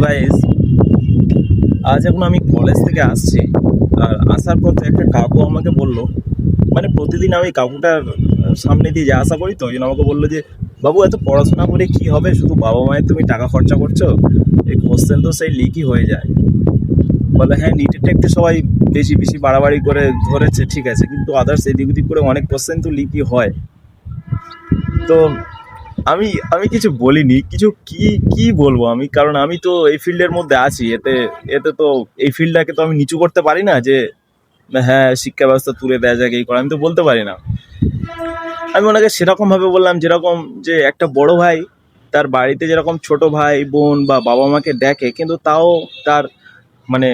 Guys, আজ এখন আমি কলেজ থেকে আসছি। আর আসার পথে একটা কাকু আমাকে বললো, মানে প্রতিদিন আমি কাকুটার সামনে দিয়ে যা আসা করি, তো ওই জন্য আমাকে বললো যে বাবু, এত পড়াশোনা করে কি হবে, শুধু বাবা মায়ের তুমি টাকা খরচা করছো, এই কোশ্চেন তো সেই লিকই হয়ে যায়। বলে হ্যাঁ, নিটেরটা একটু সবাই বেশি বেশি বাড়াবাড়ি করে ধরেছে, ঠিক আছে, কিন্তু আদার্স এদিক ওদিক করে অনেক কোশ্চেন তো লিকই হয়। তো আমি আমি কিছু বলিনি, কিছু কি কি বলবো আমি, কারণ আমি তো এই ফিল্ডের মধ্যে আছি। এতে এতে তো এই ফিল্ডটাকে তো আমি নিচু করতে পারি না যে হ্যাঁ শিক্ষা ব্যবস্থা তুলে দেওয়া যাক, এই করে আমি তো বলতে পারি না। আমি ওনাকে সেরকম ভাবে বললাম যেরকম যে একটা বড় ভাই তার বাড়িতে যেরকম ছোট ভাই বোন বা বাবা মাকে দেখে, কিন্তু তাও তার মানে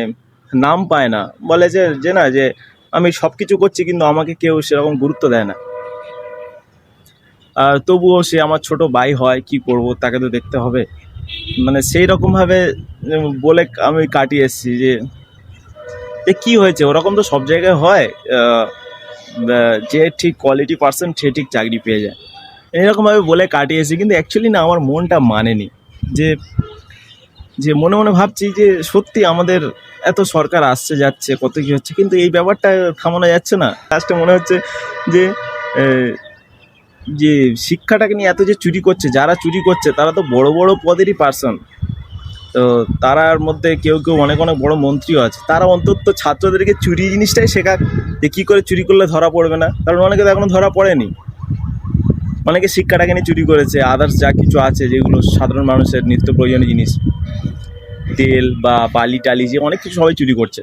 নাম পায় না। বলে যে যে না, যে আমি সব কিছু করছি কিন্তু আমাকে কেউ সেরকম গুরুত্ব দেয় না। আর তবুও সে আমার ছোট ভাই হয়, কি করব, তাকে তো দেখতে হবে। মানে সেই রকম ভাবে বলে আমি কাটিয়ে এসেছি যে যে কি হয়েছে, ওরকম তো সব জায়গায় হয়। আহ, যে ঠিক কোয়ালিটি পার্সন সে ঠিক চাকরি পেয়ে যায়, এরকমভাবে বলে কাটিয়েছি। কিন্তু অ্যাকচুয়ালি না, আমার মনটা মানেনি। যে যে মনে মনে ভাবছি যে সত্যি আমাদের এত সরকার আসছে যাচ্ছে, কত কি হচ্ছে, কিন্তু এই ব্যাপারটা থামানো যাচ্ছে না। লাস্টে মনে হচ্ছে যে আহ, যে শিক্ষাটাকে নিয়ে এত যে চুরি করছে, যারা চুরি করছে তারা তো বড় বড় পদেরই পার্সন। তো তারার মধ্যে কেউ কেউ অনেক অনেক বড় মন্ত্রীও আছে, তারা অন্তত ছাত্রদেরকে চুরি জিনিসটাই শেখাক, যে কী করে চুরি করলে ধরা পড়বে না। কারণ অনেকে তো এখনো ধরা পড়েনি। অনেকে শিক্ষাটাকে নিয়ে চুরি করেছে, আদার্স যা কিছু আছে যেগুলো সাধারণ মানুষের নিত্য প্রয়োজনীয় জিনিস, তেল বা বালি টালি, যে অনেক কিছু সবাই চুরি করছে।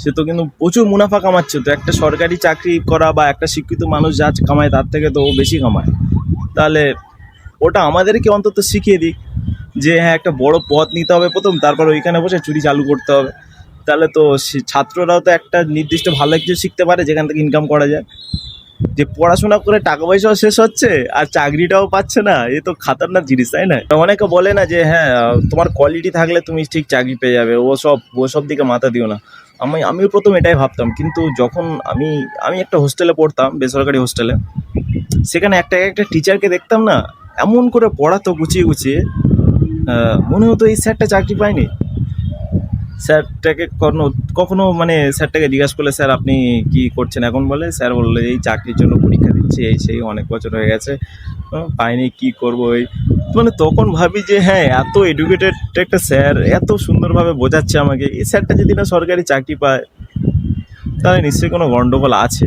সে তো কিন্তু প্রচুর মুনাফা কামাচ্ছে। তো একটা সরকারি চাকরি করা বা একটা শিক্ষিত মানুষ যা কামায় তার থেকে তো ও বেশি কামায়। তাহলে ওটা আমাদেরকে অন্তত শিখিয়ে দিক যে হ্যাঁ, একটা বড় পথ নিতে হবে প্রথম, তারপর ওইখানে বসে চুরি চালু করতে হবে। তাহলে তো ছাত্ররাও তো একটা নির্দিষ্ট ভালো কিছু শিখতে পারে যেখান থেকে ইনকাম করা যায়। যে পড়াশোনা করে টাকা পয়সাও শেষ হচ্ছে আর চাকরিটাও পাচ্ছে না, এ তো খাতারনাক জিনিস, তাই না? অনেকে বলে না যে হ্যাঁ, তোমার কোয়ালিটি থাকলে তুমি ঠিক চাকরি পেয়ে যাবে, ওসব দিকে মাথা দিও না। আমিও প্রথম এটাই ভাবতাম, কিন্তু যখন আমি আমি একটা হোস্টেলে পড়তাম, বেসরকারি হোস্টেলে। সেখানে একটা একটা টিচারকে দেখতাম না, এমন করে পড়াতো গুছিয়ে গুছিয়ে, মনে হতো এই স্যারটা চাকরি পায়নি। স্যারটাকে কখনো কখনো মানে স্যারটাকে জিজ্ঞাসা করলে, স্যার আপনি কি করছেন এখন, বলে স্যার বললে এই চাকরির জন্য পরীক্ষা দিচ্ছি, এই সেই অনেক বছর হয়ে গেছে, পাইনি, কি করবো এই। মানে তখন ভাবি যে হ্যাঁ, এত এডুকেটেড একটা স্যার এত সুন্দরভাবে বোঝাচ্ছে আমাকে, এই স্যারটা যদি না সরকারি চাকরি পায় তাহলে নিশ্চয়ই কোনো গন্ডগোল আছে।